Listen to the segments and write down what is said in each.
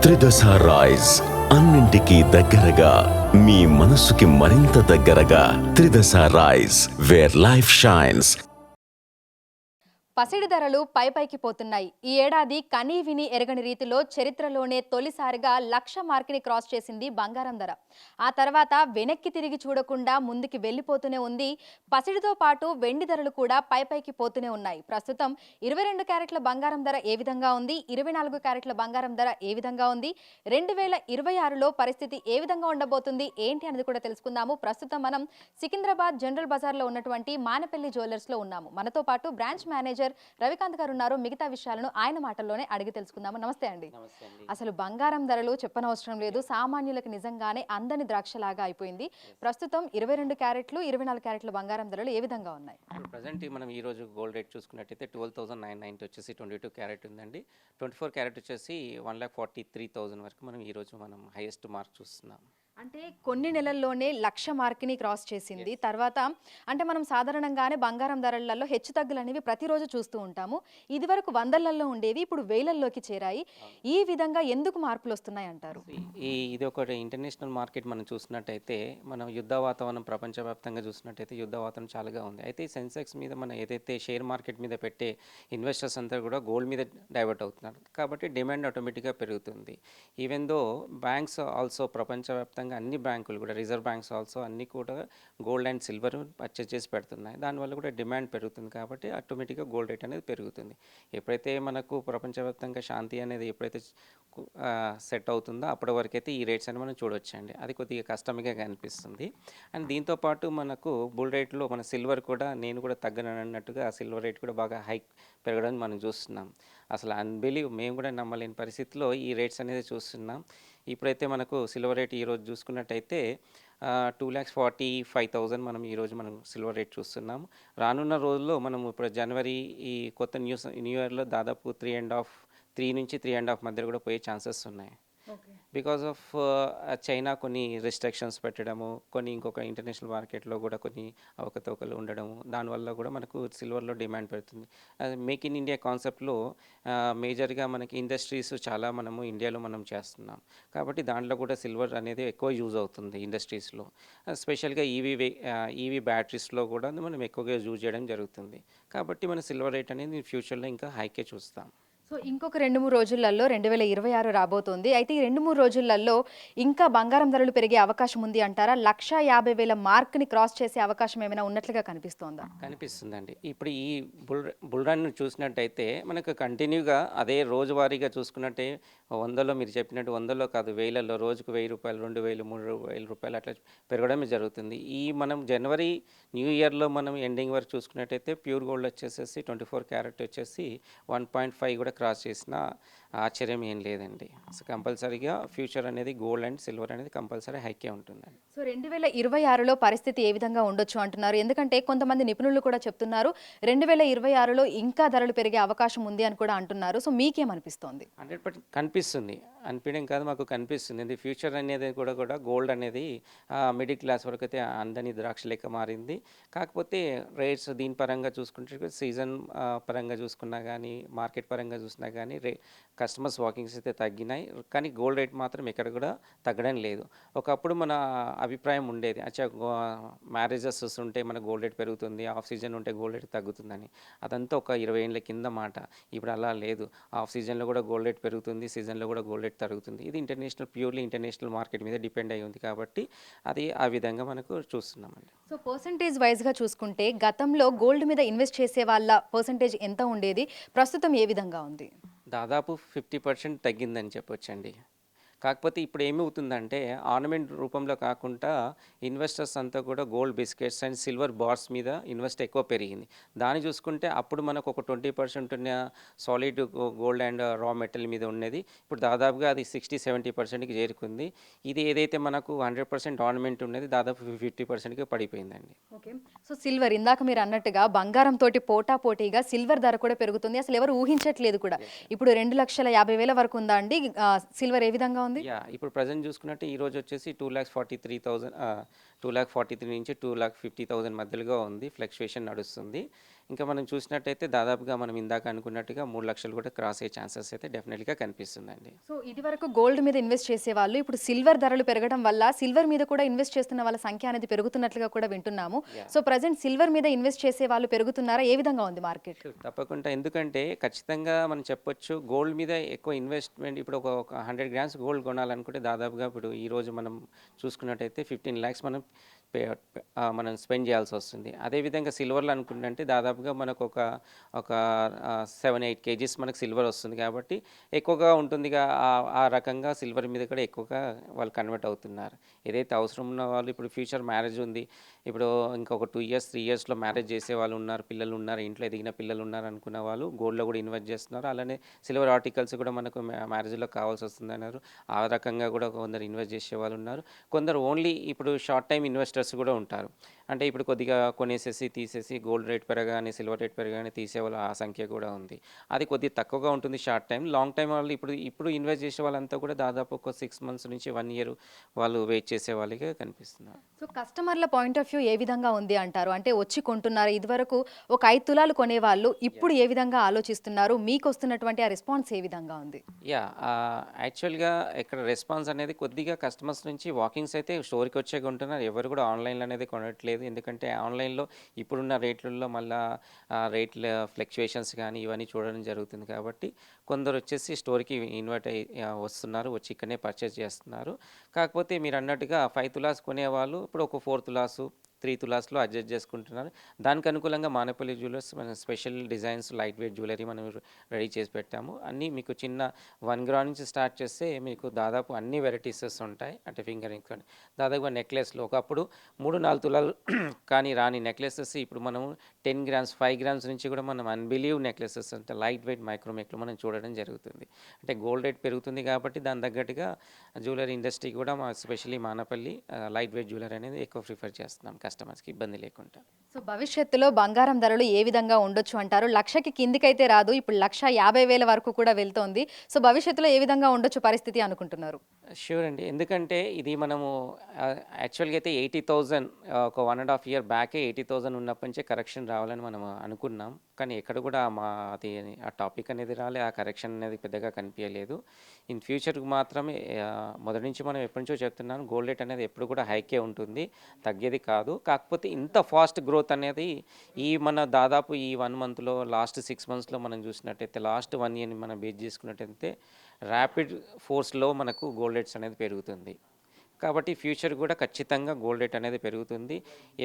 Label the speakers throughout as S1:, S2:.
S1: త్రిదశ rice అన్నింటికీ దగ్గరగా మీ మనసుకి మరింత దగ్గరగా త్రిదశ రైస్ వేర్ లైఫ్ షైన్స్.
S2: పసిడి ధరలు పైకి పోతున్నాయి. ఈ ఏడాది కనీ విని ఎరగని రీతిలో చరిత్రలోనే తొలిసారిగా 1,00,000 మార్కుని క్రాస్ చేసింది బంగారం ధర. ఆ తర్వాత వెనక్కి తిరిగి చూడకుండా ముందుకి వెళ్ళిపోతూనే ఉంది. పసిడితో పాటు వెండి ధరలు కూడా పైకి పోతూనే ఉన్నాయి. ప్రస్తుతం 22 క్యారెట్ల బంగారం ధర ఏ విధంగా ఉంది, 24 క్యారెట్ల బంగారం ధర ఏ విధంగా ఉంది, 2026లో పరిస్థితి ఏ విధంగా ఉండబోతుంది ఏంటి అనేది కూడా తెలుసుకుందాము. ప్రస్తుతం మనం సికింద్రాబాద్ జనరల్ బజార్లో ఉన్నటువంటి మానపల్లి జ్యువెలర్స్లో ఉన్నాము. మనతో పాటు బ్రాంచ్ మేనేజర్ రవికాంత్ గారు ఉన్నారు. మిగతా విషయాలను ఆయన మాటల్లోనే అడిగి తెలుసుకుందాము. నమస్తే అండి. అసలు బంగారం ధరలు చెప్పనవసరం లేదు, సామాన్యులకు నిజంగానే అందని ద్రాక్షలాగా అయిపోయింది. ప్రస్తుతం 22 క్యారెట్లు 24 క్యారెట్ల బంగారం ధరలు ఏ విధంగా ఉన్నాయి?
S3: ప్రజెంట్ మనం ఈ రోజు గోల్డ్ రేట్ చూసుకున్నట్టయితే 12,990 వచ్చేసి 22 క్యారెట్ ఉందండి. 24 క్యారెట్ వచ్చేసి 1,43,000 వరకు మనం ఈ రోజు మనం హైయెస్ట్ మార్క్ చూస్తున్నాం.
S2: అంటే కొన్ని నెలల్లోనే 1,00,000 మార్క్ని క్రాస్ చేసింది. తర్వాత అంటే మనం సాధారణంగానే బంగారం ధరలలో హెచ్చు తగ్గులు అనేవి ప్రతిరోజు చూస్తూ ఉంటాము. ఇది వరకు వందలలో ఉండేవి, ఇప్పుడు వేలల్లోకి చేరాయి. ఈ విధంగా ఎందుకు మార్పులు వస్తున్నాయి అంటారు?
S3: ఇది ఒక ఇంటర్నేషనల్ మార్కెట్ మనం చూసినట్టయితే మనం యుద్ధ వాతావరణం ప్రపంచవ్యాప్తంగా చూసినట్టయితే యుద్ధ వాతావరణం చాలాగా ఉంది. అయితే ఈ సెన్సెక్స్ మీద మనం ఏదైతే షేర్ మార్కెట్ మీద పెట్టే ఇన్వెస్టర్స్ అంతా కూడా గోల్డ్ మీద డైవర్ట్ అవుతున్నారు. కాబట్టి డిమాండ్ ఆటోమేటిక్గా పెరుగుతుంది. ఈవెన్ దో బ్యాంక్స్ ఆల్సో ప్రపంచవ్యాప్తంగా అన్ని బ్యాంకులు కూడా రిజర్వ్ బ్యాంక్స్ ఆల్సో అన్నీ కూడా గోల్డ్ అండ్ సిల్వర్ పర్చేస్ చేసి పెడుతున్నాయి. దానివల్ల కూడా డిమాండ్ పెరుగుతుంది. కాబట్టి ఆటోమేటిక్గా గోల్డ్ రేట్ అనేది పెరుగుతుంది. ఎప్పుడైతే మనకు ప్రపంచవ్యాప్తంగా శాంతి అనేది ఎప్పుడైతే సెట్ అవుతుందో అప్పటి వరకు అయితే ఈ రేట్స్ అని మనం చూడొచ్చండి. అది కొద్దిగా కష్టంగా కనిపిస్తుంది. అండ్ దీంతోపాటు మనకు బుల్ రేట్లో మన సిల్వర్ కూడా నేను కూడా తగ్గనన్నట్టుగా సిల్వర్ రేట్ కూడా బాగా హైక్ పెరగడం మనం చూస్తున్నాం. అసలు అన్బిలీవ్ మేము కూడా నమ్మలేని పరిస్థితిలో ఈ రేట్స్ అనేది చూస్తున్నాం. ఇప్పుడైతే మనకు సిల్వర్ రేట్ ఈరోజు చూసుకున్నట్టయితే 2,45,000 మనం ఈరోజు మనం సిల్వర్ రేట్ చూస్తున్నాము. రానున్న రోజుల్లో మనం ఇప్పుడు జనవరి ఈ కొత్త న్యూ ఇయర్లో దాదాపు 3 నుంచి 3.5 మధ్యలో కూడా పోయే ఛాన్సెస్ ఉన్నాయి. బికాజ్ ఆఫ్ చైనా కొన్ని రిస్ట్రిక్షన్స్ పెట్టడము, కొన్ని ఇంకొక ఇంటర్నేషనల్ మార్కెట్లో కూడా కొన్ని అవకతవకలు ఉండడము, దానివల్ల కూడా మనకు సిల్వర్లో డిమాండ్ పెడుతుంది. మేక్ ఇన్ ఇండియా కాన్సెప్ట్లో మేజర్గా మనకి ఇండస్ట్రీస్ చాలా మనము ఇండియాలో మనం చేస్తున్నాం. కాబట్టి దాంట్లో కూడా సిల్వర్ అనేది ఎక్కువ యూజ్ అవుతుంది ఇండస్ట్రీస్లో. స్పెషల్గా ఈవీ బ్యాటరీస్లో కూడా మనం ఎక్కువగా యూజ్ చేయడం జరుగుతుంది. కాబట్టి మన సిల్వర్ రేట్ అనేది ఫ్యూచర్లో ఇంకా హైకే చూస్తాం.
S2: సో ఇంకొక 2-3 రోజులలో 2026 రాబోతోంది. అయితే ఈ 2-3 రోజులలో ఇంకా బంగారం ధరలు పెరిగే అవకాశం ఉంది అంటారా? 1,50,000 మార్క్ని క్రాస్ చేసే అవకాశం ఏమైనా ఉన్నట్లుగా కనిపిస్తోందా?
S3: కనిపిస్తుందండి. ఇప్పుడు ఈ బుల్ రన్ చూసినట్టయితే మనకు కంటిన్యూగా అదే రోజువారీగా చూసుకున్నట్టే వందలో మీరు చెప్పినట్టు వందలో కాదు వేలలో రోజుకు ₹1,000, ₹2,000, ₹3,000 అట్లా పెరగడమే జరుగుతుంది. ఈ మనం జనవరి న్యూ ఇయర్లో మనం ఎండింగ్ వరకు చూసుకున్నట్టయితే ప్యూర్ గోల్డ్ వచ్చేసేసి 24 క్యారెట్ వచ్చేసి 1.5 కూడా క్రాస్ చేసిన ఆశ్చర్యం ఏం లేదండి. సో కంపల్సరీగా ఫ్యూచర్ అనేది గోల్డ్ అండ్ సిల్వర్ అనేది కంపల్సరీ హైకే ఉంటుందండి.
S2: సో 2026లో పరిస్థితి ఏ విధంగా ఉండొచ్చు అంటున్నారు? ఎందుకంటే కొంతమంది నిపుణులు కూడా చెప్తున్నారు 2026లో ఇంకా ధరలు పెరిగే అవకాశం ఉంది అని కూడా అంటున్నారు. సో మీకేమనిపిస్తోంది?
S3: 100% కనిపిస్తుంది. అనిపించడం కాదు, మాకు కనిపిస్తుంది. ఫ్యూచర్ అనేది కూడా గోల్డ్ అనేది మిడిల్ క్లాస్ వరకు అయితే అందని ద్రాక్ష లెక్క మారింది. కాకపోతే రేట్స్ దీని పరంగా చూసుకుంటే సీజన్ పరంగా చూసుకున్నా కానీ మార్కెట్ పరంగా చూసినా కానీ కస్టమర్స్ వాకింగ్స్ అయితే తగ్గినాయి. కానీ గోల్డ్ రేట్ మాత్రం ఎక్కడ కూడా తగ్గడం లేదు. ఒకప్పుడు మన అభిప్రాయం ఉండేది, మ్యారేజెస్ ఉంటే మన గోల్డ్ రేట్ పెరుగుతుంది, ఆఫ్ సీజన్ ఉంటే గోల్డ్ రేట్ తగ్గుతుందని. అదంతా ఒక 20 ఏళ్ళ కింద మాట. ఇప్పుడు అలా లేదు. ఆఫ్ సీజన్లో కూడా గోల్డ్ రేట్ పెరుగుతుంది, సీజన్లో కూడా గోల్డ్ రేట్ తగ్గుతుంది. ఇది ప్యూర్లీ ఇంటర్నేషనల్ మార్కెట్ మీద డిపెండ్ అయి ఉంది. కాబట్టి అది ఆ విధంగా మనకు చూస్తున్నామండి.
S2: సో పర్సంటేజ్ వైజ్గా చూసుకుంటే గతంలో గోల్డ్ మీద ఇన్వెస్ట్ చేసే వాళ్ళ పర్సంటేజ్ ఎంత ఉండేది, ప్రస్తుతం ఏ విధంగా ఉంది?
S3: దాదాపు 50% తగ్గిందని చెప్పొచ్చండి. కాకపోతే ఇప్పుడు ఏమవుతుందంటే ఆర్నమెంట్ రూపంలో కాకుండా ఇన్వెస్టర్స్ అంతా కూడా gold biscuits and silver bars మీద ఇన్వెస్ట్ ఎక్కువ పెరిగింది. దాన్ని చూసుకుంటే అప్పుడు మనకు ఒక 20% ఉన్న సాలిడ్ గోల్డ్ అండ్ రా మెటల్ మీద ఉన్నది ఇప్పుడు దాదాపుగా అది 60-70%కి చేరుకుంది. ఇది ఏదైతే మనకు 100% ఆర్నమెంట్ ఉన్నది దాదాపు 50%కి పడిపోయిందండి.
S2: ఓకే. సో సిల్వర్ ఇందాక మీరు అన్నట్టుగా బంగారం తోటి పోటీగా సిల్వర్ ధర కూడా పెరుగుతుంది. అసలు ఎవరు ఊహించట్లేదు కూడా. ఇప్పుడు 2,50,000 వరకు ఉందా అండి సిల్వర్ ఏ విధంగా ఉంది?
S3: ఇప్పుడు ప్రజెంట్ చూసుకున్నట్టు ఈ రోజు వచ్చేసి 2,43,000 2,43,000 నుంచి 2,50,000 మధ్యలో ఉంది. ఫ్లక్చుయేషన్ నడుస్తుంది. ఇంకా మనం చూసినట్టయితే దాదాపుగా మనం ఇందాక అనుకున్నట్టుగా 3 లక్షలు కూడా క్రాస్ అయ్యే ఛాన్సెస్ అయితే డెఫినెట్గా కనిపిస్తుందండి.
S2: సో ఇదివరకు గోల్డ్ మీద ఇన్వెస్ట్ చేసేవాళ్ళు ఇప్పుడు సిల్వర్ ధరలు పెరగడం వల్ల సిల్వర్ మీద కూడా ఇన్వెస్ట్ చేస్తున్న వాళ్ళ సంఖ్య అనేది పెరుగుతున్నట్లుగా కూడా వింటున్నాము. సో ప్రజెంట్ సిల్వర్ మీద ఇన్వెస్ట్ చేసే వాళ్ళు పెరుగుతున్నారా? ఏ విధంగా ఉంది మార్కెట్?
S3: తప్పకుండా. ఎందుకంటే ఖచ్చితంగా మనం చెప్పొచ్చు గోల్డ్ మీద ఎక్కువ ఇన్వెస్ట్మెంట్ ఇప్పుడు ఒక 100 గ్రామ్స్ గోల్డ్ కొనాలనుకుంటే దాదాపుగా ఇప్పుడు ఈరోజు మనం చూసుకున్నట్టయితే 15 lakhs మనం స్పెండ్ చేయాల్సి వస్తుంది. అదేవిధంగా సిల్వర్లో అనుకుంటే దాదాపుగా మనకు ఒక 7-8 కేజీస్ మనకు సిల్వర్ వస్తుంది కాబట్టి ఎక్కువగా ఉంటుందిగా. ఆ రకంగా సిల్వర్ మీద కూడా ఎక్కువగా వాళ్ళు కన్వర్ట్ అవుతున్నారు. ఏదైతే అవసరం ఉన్న వాళ్ళు ఇప్పుడు ఫ్యూచర్ మ్యారేజ్ ఉంది, ఇప్పుడు ఇంకొక 2 years 3 yearsలో మ్యారేజ్ చేసే వాళ్ళు ఉన్నారు, పిల్లలు ఉన్నారు, ఇంట్లో ఎదిగిన పిల్లలు ఉన్నారు అనుకున్న వాళ్ళు గోల్డ్లో కూడా ఇన్వెస్ట్ చేస్తున్నారు. అలానే సిల్వర్ ఆర్టికల్స్ కూడా మనకు మ్యారేజ్లో కావాల్సి వస్తుంది అన్నారు. ఆ రకంగా కూడా కొందరు ఇన్వెస్ట్ చేసే వాళ్ళు ఉన్నారు. కొందరు ఓన్లీ ఇప్పుడు షార్ట్ టైం ఇన్వెస్టర్స్ కూడా ఉంటారు. అంటే ఇప్పుడు కొద్దిగా కొనేసేసి తీసేసి గోల్డ్ రేట్ పెరగానే సిల్వర్ రేట్ పెరగానే తీసేవాళ్ళు ఆ సంఖ్య కూడా ఉంది. అది కొద్దిగా తక్కువగా ఉంటుంది షార్ట్ టైం. లాంగ్ టైం వాళ్ళు ఇప్పుడు ఇన్వెస్ట్ చేసే వాళ్ళంతా కూడా దాదాపు ఒక 6 months నుంచి 1 year వాళ్ళు వెయిట్ చేసే వాళ్ళకే కనిపిస్తున్నారు.
S2: సో కస్టమర్ల పాయింట్ ఆఫ్ వ్యూ ఏ విధంగా ఉంది అంటారు? అంటే వచ్చి కొంటున్నారు, ఇదివరకు ఒక 5 తులాలు కొనేవాళ్ళు ఇప్పుడు ఏ విధంగా ఆలోచిస్తున్నారు? మీకు వస్తున్నటువంటి ఆ రెస్పాన్స్ ఏ విధంగా ఉంది?
S3: యాక్చువల్గా ఇక్కడ రెస్పాన్స్ అనేది కొద్దిగా కస్టమర్స్ నుంచి వాకింగ్స్ అయితే స్టోర్కి వచ్చే కొంటున్నారు. ఎవరు కూడా ఆన్లైన్లో అనేది కొనట్లేదు. ఎందుకంటే ఆన్లైన్లో ఇప్పుడున్న రేట్లలో మళ్ళీ రేట్ల ఫ్లక్చుయేషన్స్ కానీ ఇవన్నీ చూడడం జరుగుతుంది కాబట్టి కొందరు వచ్చేసి స్టోర్కి ఇన్వైట్ వస్తున్నారు, వచ్చి ఇక్కడనే పర్చేస్ చేస్తున్నారు. కాకపోతే మీరు అన్నట్టుగా 5 తులాస్ కొనేవాళ్ళు ఇప్పుడు ఒక 4 తులాసు 3 తులాస్లో అడ్జస్ట్ చేసుకుంటున్నారు. దానికి అనుకూలంగా మానేపల్లి జ్యువెలర్స్ మన special designs light weight jewellery మనం రెడీ చేసి పెట్టాము. అన్నీ మీకు చిన్న 1 గ్రామ్ నుంచి స్టార్ట్ చేస్తే మీకు దాదాపు అన్ని వెరైటీస్ ఉంటాయి. అంటే ఫింగర్ రింగ్స్ కానీ దాదాపుగా నెక్లెస్లో ఒకప్పుడు 3-4 తులాలు కానీ రాని నెక్లెసెస్ ఇప్పుడు మనం 10 grams 5 grams నుంచి కూడా మనం అన్బిలీవ్ నెక్లెసెస్ అంటే లైట్ వెయిట్ మైక్రోమేక్లో మనం చూడడం జరుగుతుంది. అంటే గోల్డ్ రేట్ పెరుగుతుంది కాబట్టి దాని తగ్గట్టుగా జ్యువెలరీ ఇండస్ట్రీ కూడా మా specially Manapalli light weight jewellery అనేది ఎక్కువ ప్రిఫర్ చేస్తున్నాం కస్టమర్స్కి ఇబ్బంది లేకుండా.
S2: సో భవిష్యత్తులో బంగారం ధరలు ఏ విధంగా ఉండొచ్చు అంటారు? లక్షకి కిందికైతే రాదు, ఇప్పుడు 1,50,000 వరకు కూడా వెళ్తోంది. సో భవిష్యత్తులో ఏ విధంగా ఉండొచ్చు పరిస్థితి అనుకుంటున్నారు?
S3: ష్యూర్ అండి. ఎందుకంటే ఇది మనము యాక్చువల్గా అయితే 80,000 ఒక 1.5 year బ్యాకే 80,000 ఉన్నప్పటి నుంచే కరెక్షన్ రావాలని మనం అనుకున్నాం. కానీ ఎక్కడ కూడా అది ఆ టాపిక్ అనేది రాలే, ఆ కరెక్షన్ అనేది పెద్దగా కనిపించలేదు. ఇన్ ఫ్యూచర్కి మాత్రమే మొదటి నుంచి మనం ఎప్పటి నుంచో చెప్తున్నాను గోల్డ్ రేట్ అనేది ఎప్పుడు కూడా హైకే ఉంటుంది, తగ్గేది కాదు. కాకపోతే ఇంత ఫాస్ట్ గ్రోత్ అనేది మన దాదాపు ఈ 1 monthలో లాస్ట్ 6 monthsలో మనం చూసినట్టయితే లాస్ట్ 1 year మనం బేస్ చేసుకున్నట్టయితే ర్యాపిడ్ ఫోర్స్లో మనకు గోల్డ్ రేట్స్ అనేది పెరుగుతుంది. కాబట్టి ఫ్యూచర్ కూడా ఖచ్చితంగా గోల్డ్ రేట్ అనేది పెరుగుతుంది.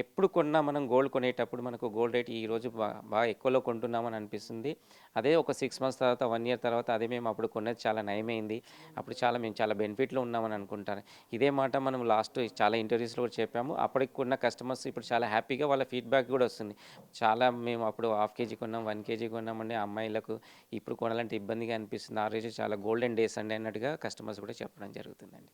S3: ఎప్పుడు కొన్నా మనం గోల్డ్ కొనేటప్పుడు మనకు గోల్డ్ రేట్ ఈరోజు బాగా ఎక్కువలో కొంటున్నామని అనిపిస్తుంది. అదే ఒక 6 months తర్వాత 1 year తర్వాత అదే మేము అప్పుడు కొన్నది చాలా నయమైంది, అప్పుడు మేము చాలా బెనిఫిట్లో ఉన్నామని అనుకుంటాను. ఇదే మాట మనం లాస్ట్ చాలా ఇంటర్వ్యూస్లో కూడా చెప్పాము. అప్పటికి కొన్న కస్టమర్స్ ఇప్పుడు చాలా హ్యాపీగా వాళ్ళ ఫీడ్బ్యాక్ కూడా వస్తుంది. చాలా మేము అప్పుడు 1/2 kg కొన్నాం, 1 kg కొన్నామండి అమ్మాయిలకు, ఇప్పుడు కొనాలంటే ఇబ్బందిగా అనిపిస్తుంది, ఆ రోజు చాలా గోల్డెన్ డేస్ అండి అన్నట్టుగా కస్టమర్స్ కూడా చెప్పడం జరుగుతుందండి.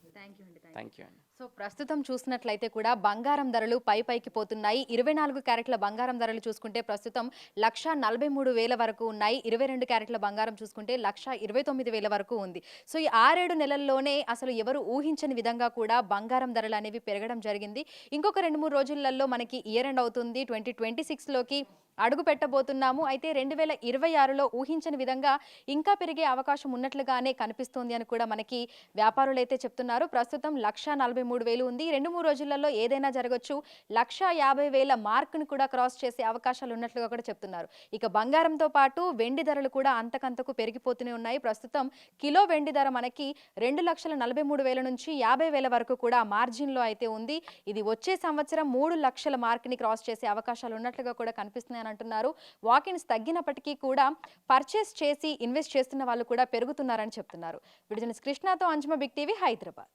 S3: Thank you.
S2: సో ప్రస్తుతం చూసినట్లయితే కూడా బంగారం ధరలు పైకి పోతున్నాయి. 24 క్యారెట్ల బంగారం ధరలు చూసుకుంటే ప్రస్తుతం 1,43,000 వరకు ఉన్నాయి. 22 క్యారెట్ల బంగారం చూసుకుంటే 1,29,000 వరకు ఉంది. సో ఈ 6-7 నెలల్లోనే అసలు ఎవరు ఊహించని విధంగా కూడా బంగారం ధరలు అనేవి పెరగడం జరిగింది. ఇంకొక 2-3 రోజులలో మనకి ఇయర్ ఎండ్ అవుతుంది, 2026లోకి అడుగు పెట్టబోతున్నాము. అయితే 2026లో ఊహించని విధంగా ఇంకా పెరిగే అవకాశం ఉన్నట్లుగానే కనిపిస్తోంది అని కూడా మనకి వ్యాపారులు అయితే చెప్తున్నారు. ప్రస్తుతం 1,43,000 ఉంది. 2-3 రోజులలో ఏదైనా జరగచ్చు. 1,50,000 మార్కును కూడా క్రాస్ చేసే అవకాశాలు ఉన్నట్లుగా కూడా చెప్తున్నారు. ఇక బంగారంతో పాటు వెండి ధరలు కూడా అంతకంతకు పెరిగిపోతూనే ఉన్నాయి. ప్రస్తుతం కిలో వెండి ధర మనకి 2,43,000 నుంచి 50,000 వరకు కూడా మార్జిన్లో అయితే ఉంది. ఇది వచ్చే సంవత్సరం 3 లక్షల మార్కుని క్రాస్ చేసే అవకాశాలు ఉన్నట్లుగా కూడా కనిపిస్తున్నాయి అని అంటున్నారు. వాకిన్స్ తగ్గినప్పటికీ కూడా పర్చేస్ చేసి ఇన్వెస్ట్ చేస్తున్న వాళ్ళు కూడా పెరుగుతున్నారని చెప్తున్నారు. విడుదల కృష్ణతో అంజుమ, బిగ్ టీవీ, హైదరాబాద్.